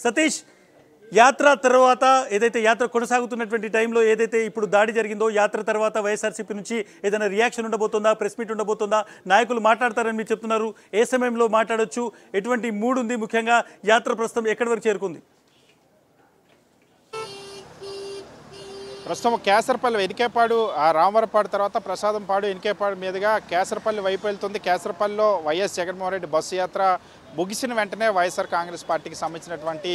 సతీష్ యాత్ర తర్వాత ఏదైతే యాత్ర కొనసాగుతున్నటువంటి టైంలో ఏదైతే ఇప్పుడు దాడి జరిగిందో యాత్ర తర్వాత వైఎస్ఆర్సీపీ నుంచి ఏదైనా రియాక్షన్ ఉండబోతుందా, ప్రెస్ మీట్ ఉండబోతుందా, నాయకులు మాట్లాడతారని మీరు చెప్తున్నారు. ఏ సమయంలో మాట్లాడొచ్చు, ఎటువంటి మూడ్ ఉంది, ముఖ్యంగా యాత్ర ప్రస్తుతం ఎక్కడి వరకు చేరుకుంది? ప్రస్తుతం కేసరపల్లి ఎనికేపాడు రామవరపాడు తర్వాత ప్రసాదంపాడు ఎనికేపాడు మీదుగా కేసరపల్లి వైపు వెళ్తుంది. కేసరపల్లిలో వైఎస్ జగన్మోహన్ రెడ్డి బస్సు యాత్ర ముగిసిన వెంటనే వైఎస్ఆర్ కాంగ్రెస్ పార్టీకి సంబంధించినటువంటి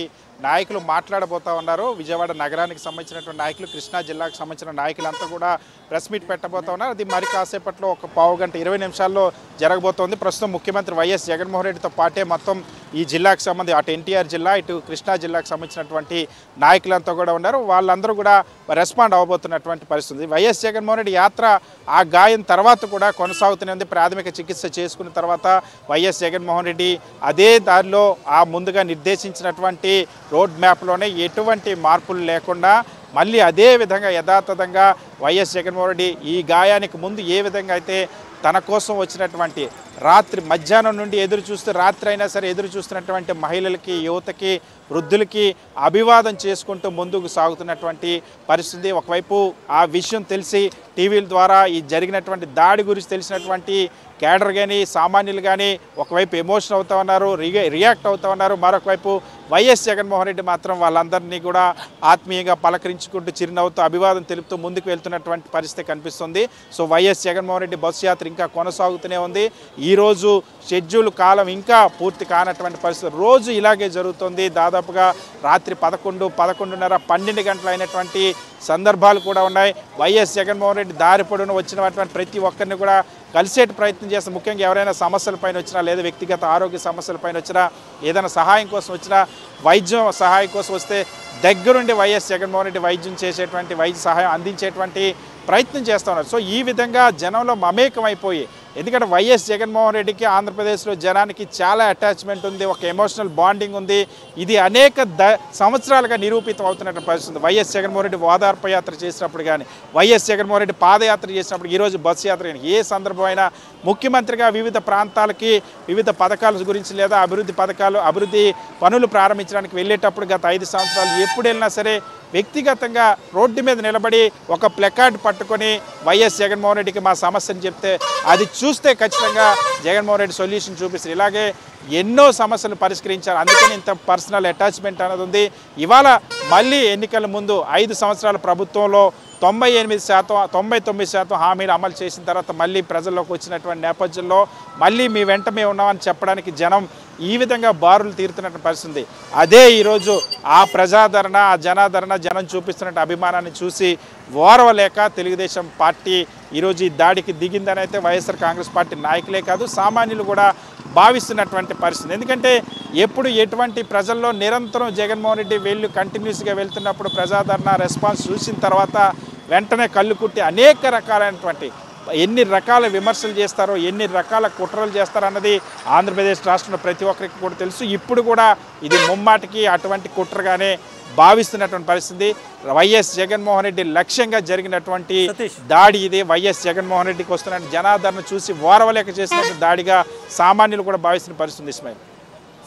నాయకులు మాట్లాడబోతా ఉన్నారు. విజయవాడ నగరానికి సంబంధించినటువంటి నాయకులు, కృష్ణా జిల్లాకు సంబంధించిన నాయకులంతా కూడా ప్రెస్ మీట్ పెట్టబోతా ఉన్నారు. అది మరి కాసేపట్లో ఒక పావు గంట 20 నిమిషాల్లో జరగబోతోంది. ప్రస్తుతం ముఖ్యమంత్రి వైఎస్ జగన్మోహన్ రెడ్డితో పాటే మొత్తం ఈ జిల్లాకు సంబంధించి అటు ఎన్టీఆర్ జిల్లా ఇటు కృష్ణా జిల్లాకు సంబంధించినటువంటి నాయకులంతా కూడా ఉన్నారు. వాళ్ళందరూ కూడా రెస్పాండ్ అవ్వబోతున్నటువంటి పరిస్థితి. వైఎస్ జగన్మోహన్ రెడ్డి యాత్ర ఆ గాయం తర్వాత కూడా కొనసాగుతూనే ఉంది. ప్రాథమిక చికిత్స చేసుకున్న తర్వాత వైఎస్ జగన్మోహన్ రెడ్డి అదే దారిలో ముందుగా నిర్దేశించినటువంటి రోడ్ మ్యాప్లోనే ఎటువంటి మార్పులు లేకుండా మళ్ళీ అదే విధంగా యథాతథంగా వైఎస్ జగన్మోహన్ రెడ్డి ఈ గాయానికి ముందు ఏ విధంగా అయితే తన కోసం వచ్చినటువంటి రాత్రి మధ్యాహ్నం నుండి ఎదురు చూస్తూ రాత్రి అయినా సరే ఎదురు చూస్తున్నటువంటి మహిళలకి, యువతకి, వృద్ధులకి అభివాదం చేసుకుంటూ ముందుకు సాగుతున్నటువంటి పరిస్థితి. ఒకవైపు ఆ విషయం తెలిసి టీవీల ద్వారా ఈ జరిగినటువంటి దాడి గురించి తెలిసినటువంటి కేడర్ కానీ సామాన్యులు కానీ ఒకవైపు ఎమోషన్ అవుతూ ఉన్నారు, రియాక్ట్ అవుతూ ఉన్నారు. మరొకవైపు వైఎస్ జగన్మోహన్ రెడ్డి మాత్రం వాళ్ళందరినీ కూడా ఆత్మీయంగా పలకరించుకుంటూ చిరునవ్వుతూ అభివాదం తెలుపుతూ ముందుకు వెళ్తున్నటువంటి పరిస్థితి కనిపిస్తుంది. So YS Jaganmohan Reddy bus యాత్ర ఇంకా కొనసాగుతూనే ఉంది. ఈరోజు షెడ్యూల్ కాలం ఇంకా పూర్తి కానటువంటి పరిస్థితి. రోజు ఇలాగే జరుగుతుంది. దాదాపుగా రాత్రి 11, 11:30, 12 గంటలు అయినటువంటి సందర్భాలు కూడా ఉన్నాయి. వైఎస్ జగన్మోహన్ రెడ్డి దారి పొడవున వచ్చినటువంటి ప్రతి ఒక్కరిని కూడా కలిసేటి ప్రయత్నం చేస్తాం. ముఖ్యంగా ఎవరైనా సమస్యల పైన వచ్చినా, లేదా వ్యక్తిగత ఆరోగ్య సమస్యల పైన వచ్చినా, ఏదైనా సహాయం కోసం వచ్చినా, వైద్యం సహాయం కోసం వస్తే దగ్గరుండి వైఎస్ జగన్మోహన్ రెడ్డి వైద్యం చేసేటువంటి వైద్య సహాయం అందించేటువంటి ప్రయత్నం చేస్తూ ఉన్నారు. సో ఈ విధంగా జనంలో మమేకమైపోయి, ఎందుకంటే వైఎస్ జగన్మోహన్ రెడ్డికి ఆంధ్రప్రదేశ్లో జనానికి చాలా అటాచ్మెంట్ ఉంది, ఒక ఎమోషనల్ బాండింగ్ ఉంది. ఇది అనేక సంవత్సరాలుగా నిరూపితం అవుతున్నటువంటి పరిస్థితి. వైఎస్ జగన్మోహన్ రెడ్డి ఓదార్పు యాత్ర చేసినప్పుడు కానీ, వైఎస్ జగన్మోహన్ రెడ్డి పాదయాత్ర చేసినప్పుడు, ఈరోజు బస్సు యాత్ర కానీ, ఏ సందర్భమైనా ముఖ్యమంత్రిగా వివిధ ప్రాంతాలకి వివిధ పథకాల గురించి లేదా అభివృద్ధి పనులు ప్రారంభించడానికి వెళ్ళేటప్పుడు గత 5 సంవత్సరాలు ఎప్పుడు వెళ్ళినా సరే వ్యక్తిగతంగా రోడ్డు మీద నిలబడి ఒక ప్లకార్డ్ పట్టుకొని వైఎస్ జగన్మోహన్ రెడ్డికి మా సమస్యను చెప్తే అది చూస్తే ఖచ్చితంగా జగన్మోహన్ రెడ్డి సొల్యూషన్ చూపిస్తారు. ఇలాగే ఎన్నో సమస్యలు పరిష్కరించారు. అందుకని ఇంత పర్సనల్ అటాచ్మెంట్ అనేది ఉంది. ఇవాళ మళ్ళీ ఎన్నికల ముందు 5 సంవత్సరాల ప్రభుత్వంలో 98%, 99% హామీలు అమలు చేసిన తర్వాత మళ్ళీ ప్రజల్లోకి వచ్చినటువంటి నేపథ్యంలో మళ్ళీ మీ వెంట మేము ఉన్నామని చెప్పడానికి జనం ఈ విధంగా బారులు తీరుతున్నటువంటి పరిస్థితి. అదే ఈరోజు ఆ ప్రజాదరణ, ఆ జనాదరణ, జనం చూపిస్తున్న అభిమానాన్ని చూసి ఓర్వలేక తెలుగుదేశం పార్టీ ఈరోజు ఈ దాడికి దిగిందని అయితే వైఎస్ఆర్ కాంగ్రెస్ పార్టీ నాయకులే కాదు సామాన్యులు కూడా భావిస్తున్నటువంటి పరిస్థితి. ఎందుకంటే ఎప్పుడు ఎటువంటి ప్రజల్లో నిరంతరం జగన్మోహన్ రెడ్డి వీళ్ళు కంటిన్యూస్గా వెళ్తున్నప్పుడు ప్రజాదరణ రెస్పాన్స్ చూసిన తర్వాత వెంటనే కళ్ళు కుట్టి అనేక రకాలైనటువంటి ఎన్ని రకాల విమర్శలు చేస్తారో, ఎన్ని రకాల కుట్రలు చేస్తారో అన్నది ఆంధ్రప్రదేశ్ రాష్ట్రంలో ప్రతి ఒక్కరికి కూడా తెలుసు. ఇప్పుడు కూడా ఇది ముమ్మాటికి అటువంటి కుట్రగానే భావిస్తున్నటువంటి పరిస్థితి. వైఎస్ జగన్మోహన్ రెడ్డి లక్ష్యంగా జరిగినటువంటి దాడి ఇది. వైఎస్ జగన్మోహన్ రెడ్డికి వస్తున్న జనాదరణ చూసి ఓర్వలేక చేసినటువంటి దాడిగా సామాన్యులు కూడా భావిస్తున్న పరిస్థితి. ఇస్మాయిల్,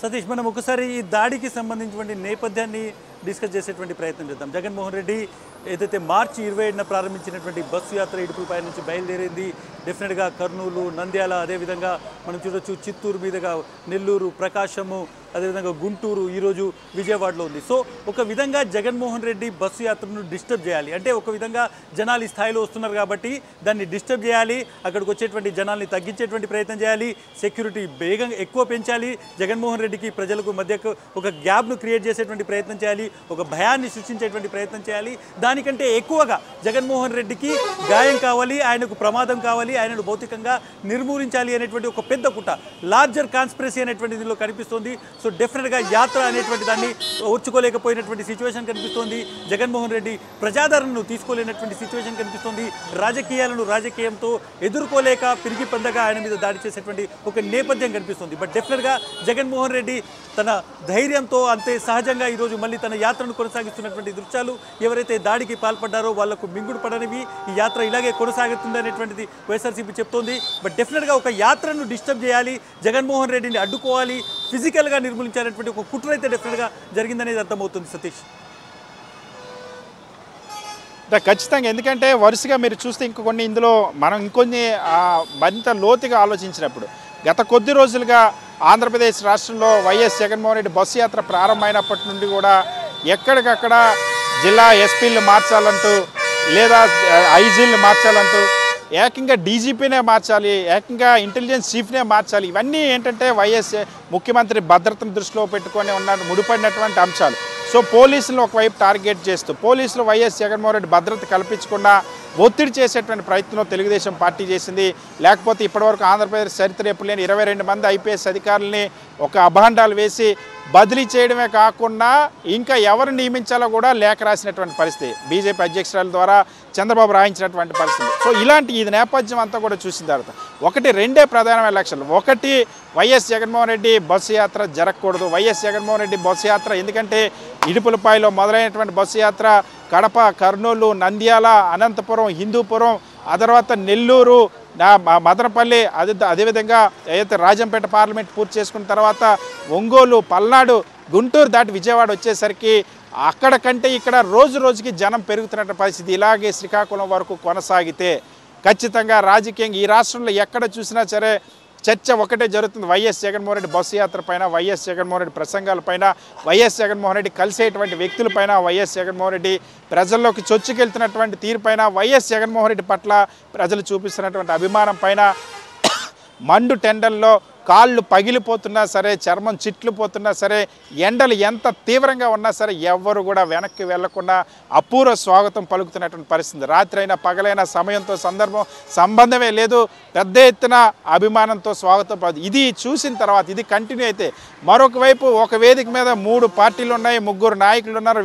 సతీష్, మనం ఒకసారి ఈ దాడికి సంబంధించినటువంటి నేపథ్యాన్ని డిస్కస్ చేసేటువంటి ప్రయత్నం చేద్దాం. జగన్మోహన్ రెడ్డి ఏదైతే మార్చి 27న ప్రారంభించినటువంటి బస్సు యాత్ర ఇడుపులపై నుంచి బయలుదేరింది. డెఫినెట్గా కర్నూలు, నంద్యాల, అదేవిధంగా మనం చూడొచ్చు చిత్తూరు మీదుగా నెల్లూరు, ప్రకాశము, అదేవిధంగా గుంటూరు, ఈరోజు విజయవాడలో ఉంది. సో ఒక విధంగా జగన్మోహన్ రెడ్డి బస్సు యాత్రను డిస్టర్బ్ చేయాలి అంటే, ఒక విధంగా జనాలు ఈ స్థాయిలో వస్తున్నారు కాబట్టి దాన్ని డిస్టర్బ్ చేయాలి, అక్కడికి వచ్చేటువంటి జనాల్ని తగ్గించేటువంటి ప్రయత్నం చేయాలి, సెక్యూరిటీ వేగంగా ఎక్కువ పెంచాలి, జగన్మోహన్ రెడ్డికి ప్రజలకు మధ్యకు ఒక గ్యాప్ను క్రియేట్ చేసేటువంటి ప్రయత్నం చేయాలి, ఒక భయాన్ని సృష్టించేటువంటి ప్రయత్నం చేయాలి. దానికంటే ఎక్కువగా జగన్మోహన్ రెడ్డికి గాయం కావాలి, ఆయనకు ప్రమాదం కావాలి, ఆయనను భౌతికంగా నిర్మూలించాలి అనేటువంటి ఒక పెద్ద కుట్ర, లార్జర్ కాన్స్పిరసీ అనేటువంటి దీనిలో కనిపిస్తుంది. సో డెఫినెట్గా యాత్ర అనేటువంటి దాన్ని ఓర్చుకోలేకపోయినటువంటి సిచ్యువేషన్ కనిపిస్తోంది. జగన్మోహన్ రెడ్డి ప్రజాదరణను తీసుకోలేనటువంటి సిచ్యువేషన్ కనిపిస్తోంది. రాజకీయంతో ఎదుర్కోలేక పిరిగి పందగా ఆయన మీద దాడి చేసేటువంటి ఒక నేపథ్యం కనిపిస్తుంది. బట్ డెఫినెట్గా జగన్మోహన్ రెడ్డి తన ధైర్యంతో అంతే సహజంగా ఈరోజు మళ్ళీ తన యాత్రను కొనసాగిస్తున్నటువంటి దృశ్యాలు ఎవరైతే దాడికి పాల్పడ్డారో వాళ్లకు మింగుడు పడనివి, ఈ యాత్ర ఇలాగే కొనసాగుతుంది అనేటువంటిది వైఎస్ఆర్సీపీ చెప్తోంది. బట్ డెఫినెట్గా ఒక యాత్రను డిస్టర్బ్ చేయాలి, జగన్మోహన్ రెడ్డిని అడ్డుకోవాలి, ఫిజికల్గా నిర్మూలించాలనేటువంటి ఒక కుట్ర అయితే డెఫినెట్గా జరిగింది. జరిగిందనేది అర్థమవుతుంది సతీష్. ఖచ్చితంగా, ఎందుకంటే వరుసగా మీరు చూస్తే ఇంకొన్ని ఇందులో మనం ఇంకొన్ని మరింత లోతుగా ఆలోచించినప్పుడు గత కొద్ది రోజులుగా ఆంధ్రప్రదేశ్ రాష్ట్రంలో వైఎస్ జగన్మోహన్ రెడ్డి బస్సు యాత్ర ప్రారంభమైనప్పటి నుండి కూడా ఎక్కడికక్కడ జిల్లా ఎస్పీలు మార్చాలంటూ లేదా ఐజీలను మార్చాలంటూ ఏకంగా డీజీపీనే మార్చాలి, ఏకంగా ఇంటెలిజెన్స్ చీఫ్నే మార్చాలి. ఇవన్నీ ఏంటంటే వైఎస్ ముఖ్యమంత్రి భద్రతను దృష్టిలో పెట్టుకొని ముడిపడినటువంటి అంశాలు. సో పోలీసులను ఒకవైపు టార్గెట్ చేస్తూ పోలీసులు వైఎస్ జగన్మోహన్ రెడ్డి భద్రత కల్పించకుండా ఒత్తిడి చేసేటువంటి ప్రయత్నం తెలుగుదేశం పార్టీ చేసింది. లేకపోతే ఇప్పటివరకు ఆంధ్రప్రదేశ్ చరిత్ర ఎప్పుడు లేని 22 మంది ఐపీఎస్ అధికారులని ఒక అభాండాలు వేసి బదిలీ చేయడమే కాకుండా ఇంకా ఎవరు నియమించాలో కూడా లేఖ రాసినటువంటి పరిస్థితి బీజేపీ అధ్యక్షురాల ద్వారా చంద్రబాబు రాయించినటువంటి పరిస్థితి. సో ఇలాంటి ఈ నేపథ్యం అంతా కూడా చూసిన తర్వాత రెండే ప్రధానమైన లక్ష్యాలు. ఒకటి, వైఎస్ జగన్మోహన్ రెడ్డి బస్సు యాత్ర జరగకూడదు. వైఎస్ జగన్మోహన్ రెడ్డి బస్సు యాత్ర ఎందుకంటే ఇడుపులపాయలో మొదలైనటువంటి బస్సు యాత్ర కడప, కర్నూలు, నంద్యాల, అనంతపురం, హిందూపురం, ఆ తర్వాత నెల్లూరు, మదనపల్లి, అదేవిధంగా ఏదైతే రాజంపేట పార్లమెంట్ పూర్తి చేసుకున్న తర్వాత ఒంగోలు, పల్నాడు, గుంటూరు దాటి విజయవాడ వచ్చేసరికి అక్కడ కంటే ఇక్కడ రోజు రోజుకి జనం పెరుగుతున్న పరిస్థితి. ఇలాగే శ్రీకాకుళం వరకు కొనసాగితే ఖచ్చితంగా రాజకీయంగా ఈ రాష్ట్రంలో ఎక్కడ చూసినా సరే చర్చ ఒకటే జరుగుతుంది. వైఎస్ జగన్మోహన్ రెడ్డి బస్సు యాత్ర పైన, వైఎస్ జగన్మోహన్ రెడ్డి ప్రసంగాలపైన, వైఎస్ జగన్మోహన్ రెడ్డి కలిసేటువంటి వ్యక్తులపైన, వైఎస్ జగన్మోహన్ రెడ్డి ప్రజల్లోకి చొచ్చుకెళ్తున్నటువంటి తీరుపైన, వైఎస్ జగన్మోహన్ రెడ్డి పట్ల ప్రజలు చూపిస్తున్నటువంటి అభిమానం పైన మండు టెండల్లో కాళ్ళు పగిలిపోతున్నా సరే, చర్మం చిట్లిపోతున్నా సరే, ఎండలు ఎంత తీవ్రంగా ఉన్నా సరే ఎవ్వరు కూడా వెనక్కి వెళ్లకుండా అపూర్వ స్వాగతం పలుకుతున్నటువంటి పరిస్థితి. రాత్రి అయినా పగలైనా సమయంతో సంబంధమే లేదు, పెద్ద ఎత్తున అభిమానంతో స్వాగతం. ఇది చూసిన తర్వాత ఇది కంటిన్యూ అయితే మరొక వైపు ఒక వేదిక మీద 3 పార్టీలు ఉన్నాయి, 3 నాయకులు ఉన్నారు.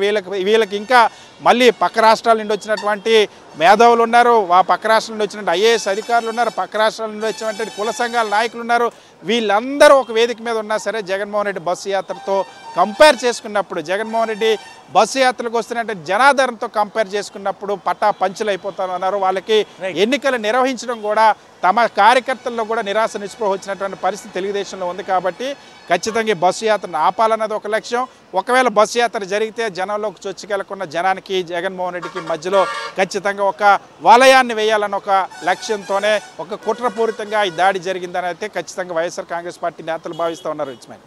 వీళ్ళకి ఇంకా మళ్ళీ పక్క రాష్ట్రాల నుండి వచ్చినటువంటి మేధావులు ఉన్నారు, పక్క రాష్ట్రాల నుండి వచ్చినటువంటి ఐఏఎస్ అధికారులు ఉన్నారు, పక్క రాష్ట్రాల నుండి వచ్చినటువంటి కుల సంఘాల నాయకులు ఉన్నారు. వీళ్ళందరూ ఒక వేదిక మీద ఉన్నా సరే జగన్మోహన్ రెడ్డి బస్సు యాత్రతో కంపేర్ చేసుకున్నప్పుడు, జగన్మోహన్ రెడ్డి బస్సు యాత్రలకు వస్తున్నటువంటి జనాదరణతో కంపేర్ చేసుకున్నప్పుడు పట్టా పంచులు అయిపోతామన్నారు. వాళ్ళకి ఎన్నికలు నిర్వహించడం కూడా తమ కార్యకర్తల్లో కూడా నిరాశ నిస్పృహ వచ్చినటువంటి పరిస్థితి తెలుగుదేశంలో ఉంది. కాబట్టి ఖచ్చితంగా బస్సు యాత్రను ఆపాలన్నది ఒక లక్ష్యం. ఒకవేళ బస్సు యాత్ర జరిగితే జనంలోకి చొచ్చుకెళ్లకుండా జనానికి జగన్మోహన్ రెడ్డికి మధ్యలో ఖచ్చితంగా ఒక వలయాన్ని వేయాలన్న ఒక లక్ష్యంతోనే ఒక కుట్రపూరితంగా ఈ దాడి జరిగిందని అయితే ఖచ్చితంగా వైఎస్ఆర్ కాంగ్రెస్ పార్టీ నేతలు భావిస్తూ ఉన్నారు. ఇచ్మాన్.